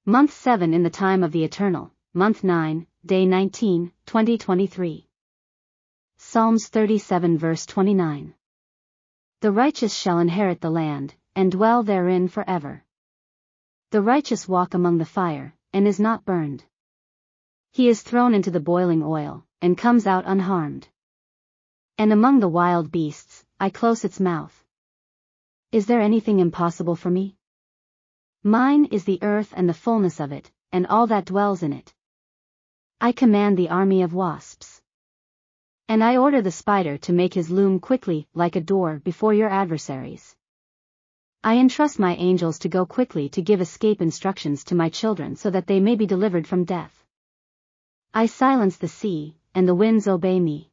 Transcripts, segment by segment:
Month 7 in the time of the Eternal, Month 9, Day 19, 2023. Psalms 37 verse 29. The righteous shall inherit the land, and dwell therein forever. The righteous walk among the fire, and is not burned. He is thrown into the boiling oil, and comes out unharmed. And among the wild beasts, I close its mouth. Is there anything impossible for me? Mine is the earth and the fullness of it, and all that dwells in it. I command the army of wasps. And I order the spider to make his loom quickly, like a door before your adversaries. I entrust my angels to go quickly to give escape instructions to my children so that they may be delivered from death. I silence the sea, and the winds obey me.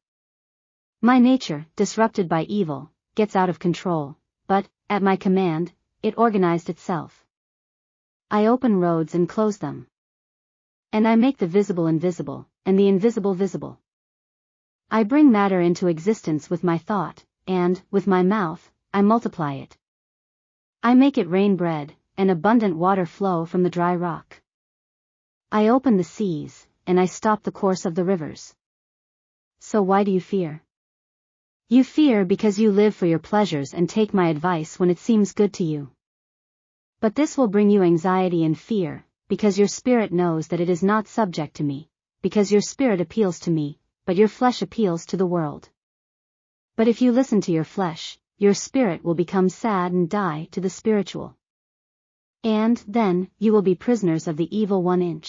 My nature, disrupted by evil, gets out of control, but, at my command, it organized itself. I open roads and close them. And I make the visible invisible, and the invisible visible. I bring matter into existence with my thought, and, with my mouth, I multiply it. I make it rain bread, and abundant water flow from the dry rock. I open the seas, and I stop the course of the rivers. So why do you fear? You fear because you live for your pleasures and take my advice when it seems good to you. But this will bring you anxiety and fear, because your spirit knows that it is not subject to me, because your spirit appeals to me, but your flesh appeals to the world. But if you listen to your flesh, your spirit will become sad and die to the spiritual. And, then, you will be prisoners of the evil one.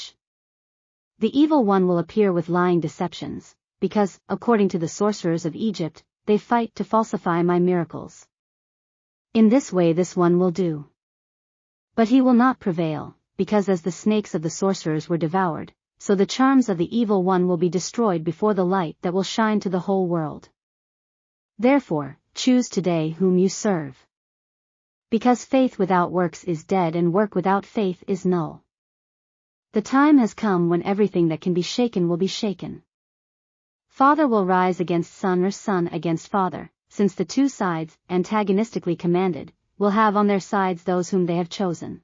The evil one will appear with lying deceptions, because, according to the sorcerers of Egypt, they fight to falsify my miracles. In this way this one will do. But he will not prevail, because as the snakes of the sorcerers were devoured, so the charms of the evil one will be destroyed before the light that will shine to the whole world. Therefore, choose today whom you serve. Because faith without works is dead and work without faith is null. The time has come when everything that can be shaken will be shaken. Father will rise against son or son against father, since the two sides, antagonistically commanded, will have on their sides those whom they have chosen.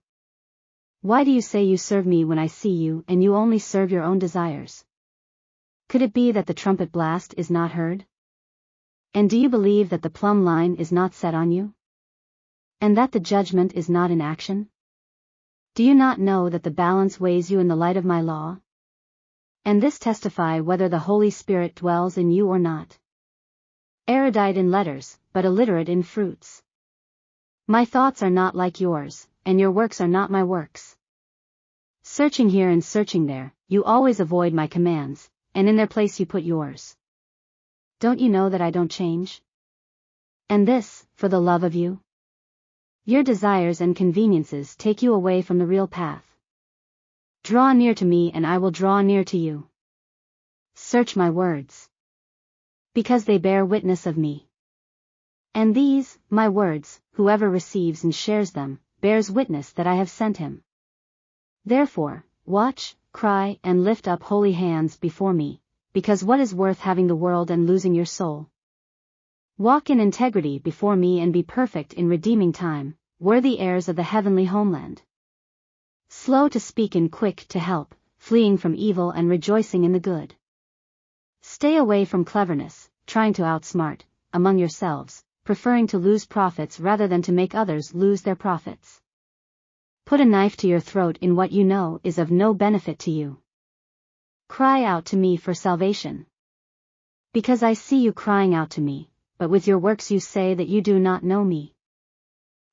Why do you say you serve me when I see you and you only serve your own desires? Could it be that the trumpet blast is not heard? And do you believe that the plumb line is not set on you? And that the judgment is not in action? Do you not know that the balance weighs you in the light of my law? And this testify whether the Holy Spirit dwells in you or not. Erudite in letters, but illiterate in fruits. My thoughts are not like yours, and your works are not my works. Searching here and searching there, you always avoid my commands, and in their place you put yours. Don't you know that I don't change? And this, for the love of you? Your desires and conveniences take you away from the real path. Draw near to me and I will draw near to you. Search my words. Because they bear witness of me. And these, my words, whoever receives and shares them, bears witness that I have sent him. Therefore, watch, cry and lift up holy hands before me, because what is worth having the world and losing your soul? Walk in integrity before me and be perfect in redeeming time, worthy heirs of the heavenly homeland. Slow to speak and quick to help, fleeing from evil and rejoicing in the good. Stay away from cleverness, trying to outsmart, among yourselves, preferring to lose profits rather than to make others lose their profits. Put a knife to your throat in what you know is of no benefit to you. Cry out to me for salvation. Because I see you crying out to me, but with your works you say that you do not know me.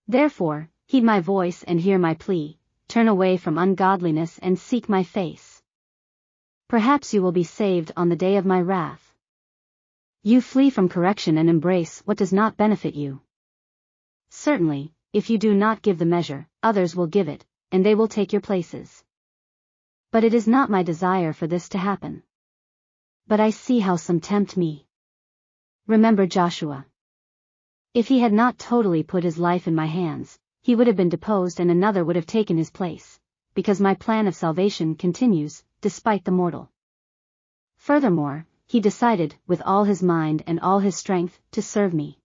Therefore, heed my voice and hear my plea, turn away from ungodliness and seek my face. Perhaps you will be saved on the day of my wrath. You flee from correction and embrace what does not benefit you. Certainly, if you do not give the measure, others will give it, and they will take your places. But it is not my desire for this to happen. But I see how some tempt me. Remember Joshua. If he had not totally put his life in my hands, he would have been deposed and another would have taken his place, because my plan of salvation continues, despite the mortal. Furthermore, he decided, with all his mind and all his strength, to serve me.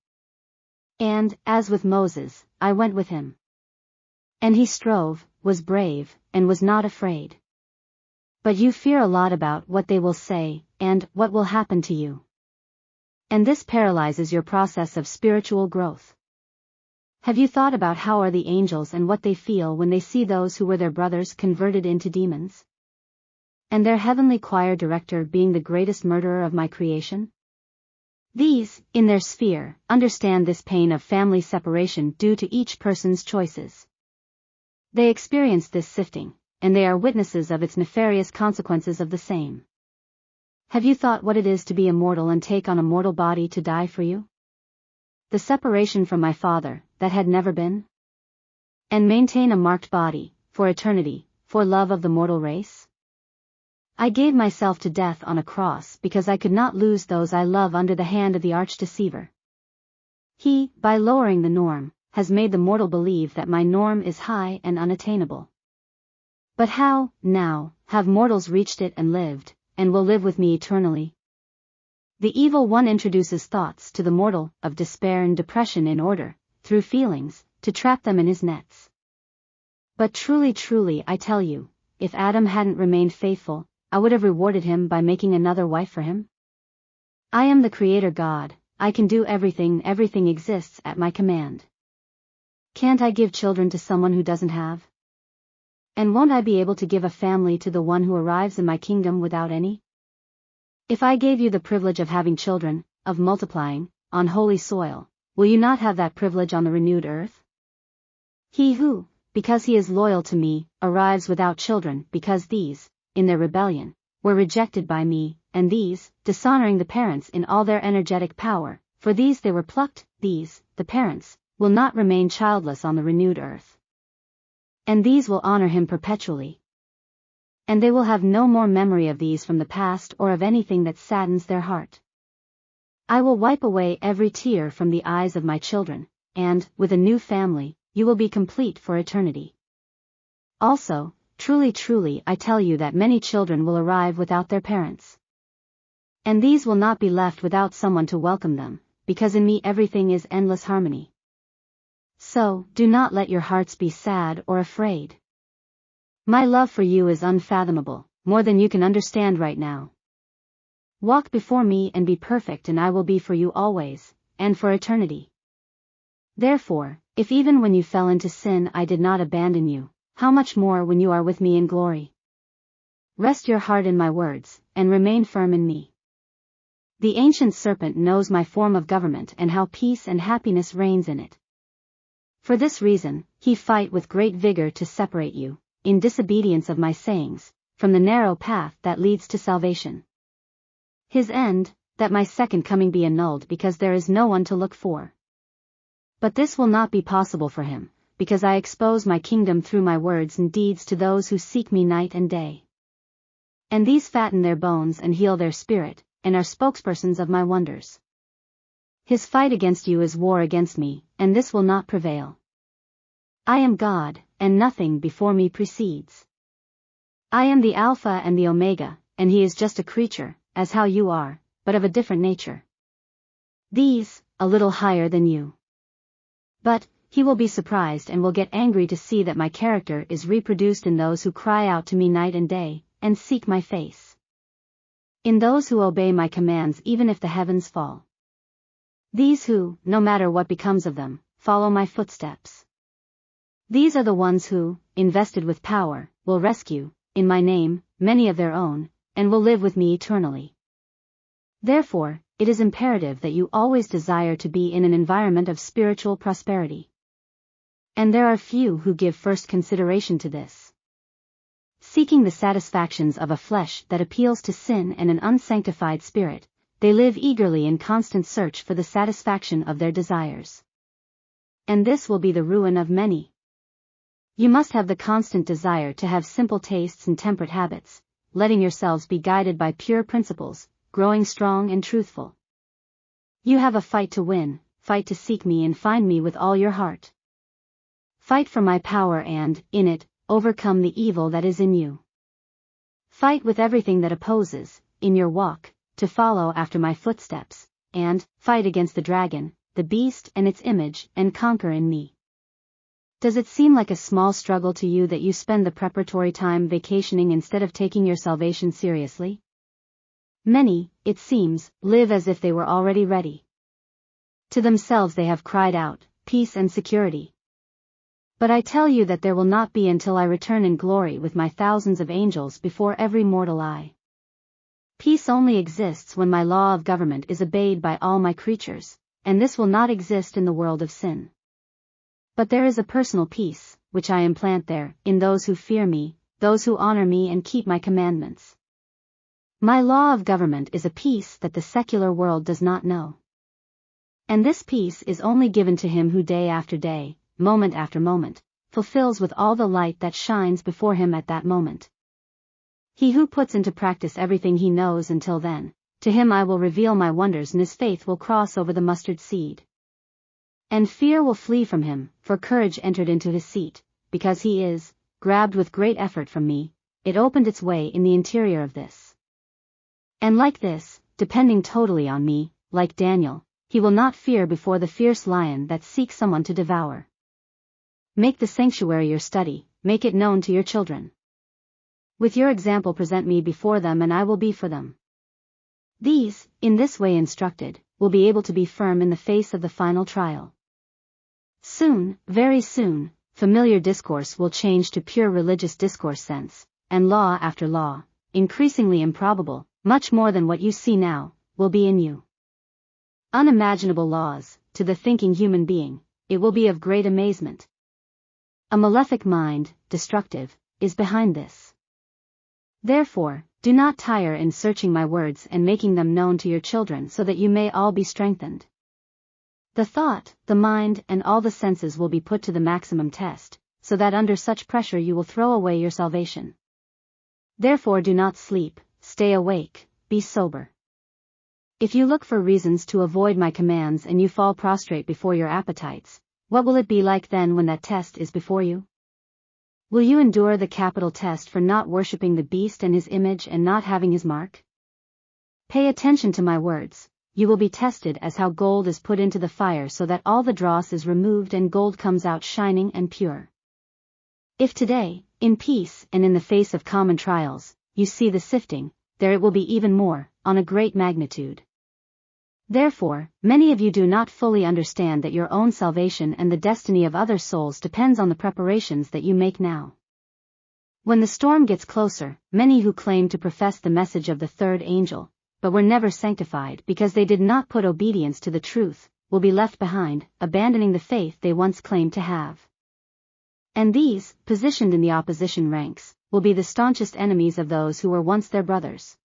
And, as with Moses, I went with him. And he strove, was brave, and was not afraid. But you fear a lot about what they will say, and what will happen to you. And this paralyzes your process of spiritual growth. Have you thought about how are the angels and what they feel when they see those who were their brothers converted into demons? And their heavenly choir director being the greatest murderer of my creation? These, in their sphere, understand this pain of family separation due to each person's choices. They experience this sifting, and they are witnesses of its nefarious consequences of the same. Have you thought what it is to be immortal and take on a mortal body to die for you? The separation from my Father, that had never been? And maintain a marked body, for eternity, for love of the mortal race? I gave myself to death on a cross because I could not lose those I love under the hand of the arch-deceiver. He, by lowering the norm, has made the mortal believe that my norm is high and unattainable. But how, now, have mortals reached it and lived, and will live with me eternally? The evil one introduces thoughts to the mortal of despair and depression in order, through feelings, to trap them in his nets. But truly, truly, I tell you, if Adam hadn't remained faithful, I would have rewarded him by making another wife for him. I am the Creator God, I can do everything, everything exists at my command. Can't I give children to someone who doesn't have? And won't I be able to give a family to the one who arrives in my kingdom without any? If I gave you the privilege of having children, of multiplying, on holy soil, will you not have that privilege on the renewed earth? He who, because he is loyal to me, arrives without children because these, in their rebellion, were rejected by me, and these, dishonoring the parents in all their energetic power, for these they were plucked, these, the parents, will not remain childless on the renewed earth. And these will honor him perpetually. And they will have no more memory of these from the past or of anything that saddens their heart. I will wipe away every tear from the eyes of my children, and, with a new family, you will be complete for eternity. Also, truly, truly, I tell you that many children will arrive without their parents. And these will not be left without someone to welcome them, because in me everything is endless harmony. So, do not let your hearts be sad or afraid. My love for you is unfathomable, more than you can understand right now. Walk before me and be perfect, and I will be for you always, and for eternity. Therefore, if even when you fell into sin I did not abandon you, how much more when you are with me in glory? Rest your heart in my words, and remain firm in me. The ancient serpent knows my form of government and how peace and happiness reigns in it. For this reason, he fight with great vigor to separate you, in disobedience of my sayings, from the narrow path that leads to salvation. His end, that my second coming be annulled because there is no one to look for. But this will not be possible for him, because I expose my kingdom through my words and deeds to those who seek me night and day. And these fatten their bones and heal their spirit, and are spokespersons of my wonders. His fight against you is war against me, and this will not prevail. I am God, and nothing before me precedes. I am the Alpha and the Omega, and he is just a creature, as how you are, but of a different nature. These, a little higher than you. But, he will be surprised and will get angry to see that my character is reproduced in those who cry out to me night and day, and seek my face. In those who obey my commands even if the heavens fall. These who, no matter what becomes of them, follow my footsteps. These are the ones who, invested with power, will rescue, in my name, many of their own, and will live with me eternally. Therefore, it is imperative that you always desire to be in an environment of spiritual prosperity. And there are few who give first consideration to this. Seeking the satisfactions of a flesh that appeals to sin and an unsanctified spirit, they live eagerly in constant search for the satisfaction of their desires. And this will be the ruin of many. You must have the constant desire to have simple tastes and temperate habits, letting yourselves be guided by pure principles, growing strong and truthful. You have a fight to win, fight to seek me and find me with all your heart. Fight for my power and, in it, overcome the evil that is in you. Fight with everything that opposes, in your walk, to follow after my footsteps, and, fight against the dragon, the beast and its image, and conquer in me. Does it seem like a small struggle to you that you spend the preparatory time vacationing instead of taking your salvation seriously? Many, it seems, live as if they were already ready. To themselves they have cried out, peace and security. But I tell you that there will not be until I return in glory with my thousands of angels before every mortal eye. Peace only exists when my law of government is obeyed by all my creatures, and this will not exist in the world of sin. But there is a personal peace, which I implant there, in those who fear me, those who honor me and keep my commandments. My law of government is a peace that the secular world does not know. And this peace is only given to him who day after day, moment after moment, fulfills with all the light that shines before him at that moment. He who puts into practice everything he knows until then, to him I will reveal my wonders, and his faith will cross over the mustard seed. And fear will flee from him, for courage entered into his seat, because he is, grabbed with great effort from me, it opened its way in the interior of this. And like this, depending totally on me, like Daniel, he will not fear before the fierce lion that seeks someone to devour. Make the sanctuary your study, make it known to your children. With your example present me before them, and I will be for them. These, in this way instructed, will be able to be firm in the face of the final trial. Soon, very soon, familiar discourse will change to pure religious discourse sense, and law after law, increasingly improbable, much more than what you see now, will be in you. Unimaginable laws, to the thinking human being, it will be of great amazement. A malefic mind, destructive, is behind this. Therefore, do not tire in searching my words and making them known to your children, so that you may all be strengthened. The thought, the mind, and all the senses will be put to the maximum test, so that under such pressure you will throw away your salvation. Therefore do not sleep, stay awake, be sober. If you look for reasons to avoid my commands and you fall prostrate before your appetites, what will it be like then when that test is before you? Will you endure the capital test for not worshipping the beast and his image and not having his mark? Pay attention to my words. You will be tested as how gold is put into the fire, so that all the dross is removed and gold comes out shining and pure. If today, in peace and in the face of common trials, you see the sifting, there it will be even more, on a great magnitude. Therefore, many of you do not fully understand that your own salvation and the destiny of other souls depends on the preparations that you make now. When the storm gets closer, many who claim to profess the message of the third angel, but were never sanctified because they did not put obedience to the truth, will be left behind, abandoning the faith they once claimed to have. And these, positioned in the opposition ranks, will be the staunchest enemies of those who were once their brothers.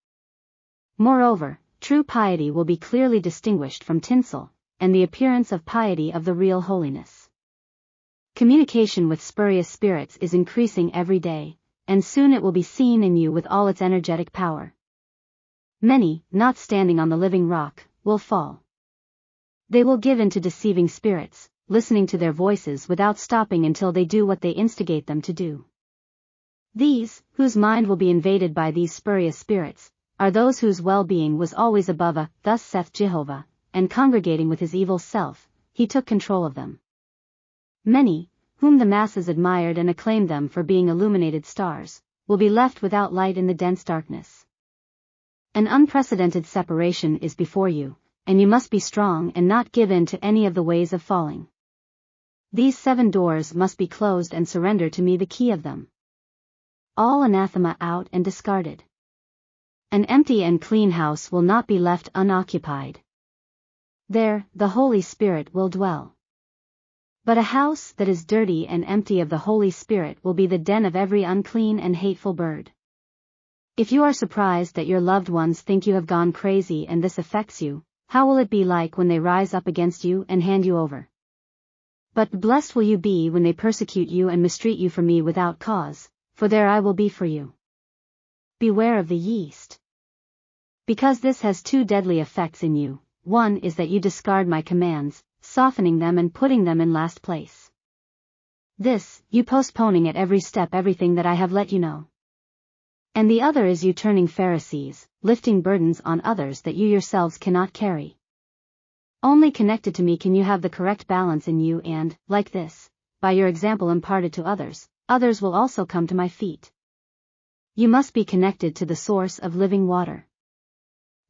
Moreover, true piety will be clearly distinguished from tinsel, and the appearance of piety of the real holiness. Communication with spurious spirits is increasing every day, and soon it will be seen in you with all its energetic power. Many, not standing on the living rock, will fall. They will give in to deceiving spirits, listening to their voices without stopping until they do what they instigate them to do. These, whose mind will be invaded by these spurious spirits, are those whose well-being was always above a, thus saith Jehovah, and congregating with his evil self, he took control of them. Many, whom the masses admired and acclaimed them for being illuminated stars, will be left without light in the dense darkness. An unprecedented separation is before you, and you must be strong and not give in to any of the ways of falling. These 7 doors must be closed, and surrender to me the key of them. All anathema out and discarded. An empty and clean house will not be left unoccupied. There, the Holy Spirit will dwell. But a house that is dirty and empty of the Holy Spirit will be the den of every unclean and hateful bird. If you are surprised that your loved ones think you have gone crazy and this affects you, how will it be like when they rise up against you and hand you over? But blessed will you be when they persecute you and mistreat you for me without cause, for there I will be for you. Beware of the yeast. Because this has 2 deadly effects in you. One is that you discard my commands, softening them and putting them in last place. This, you postponing at every step everything that I have let you know. And the other is you turning Pharisees, lifting burdens on others that you yourselves cannot carry. Only connected to me can you have the correct balance in you and, like this, by your example imparted to others, others will also come to my feet. You must be connected to the source of living water.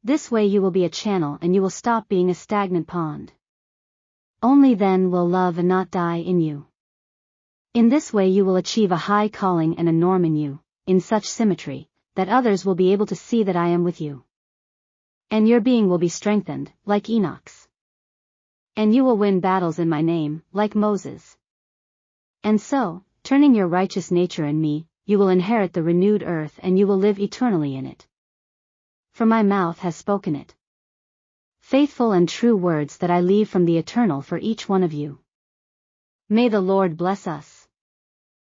This way you will be a channel and you will stop being a stagnant pond. Only then will love and not die in you. In this way you will achieve a high calling and a norm in you, in such symmetry, that others will be able to see that I am with you. And your being will be strengthened, like Enoch's. And you will win battles in my name, like Moses. And so, turning your righteous nature in me, you will inherit the renewed earth and you will live eternally in it. For my mouth has spoken it. Faithful and true words that I leave from the eternal for each one of you. May the Lord bless us.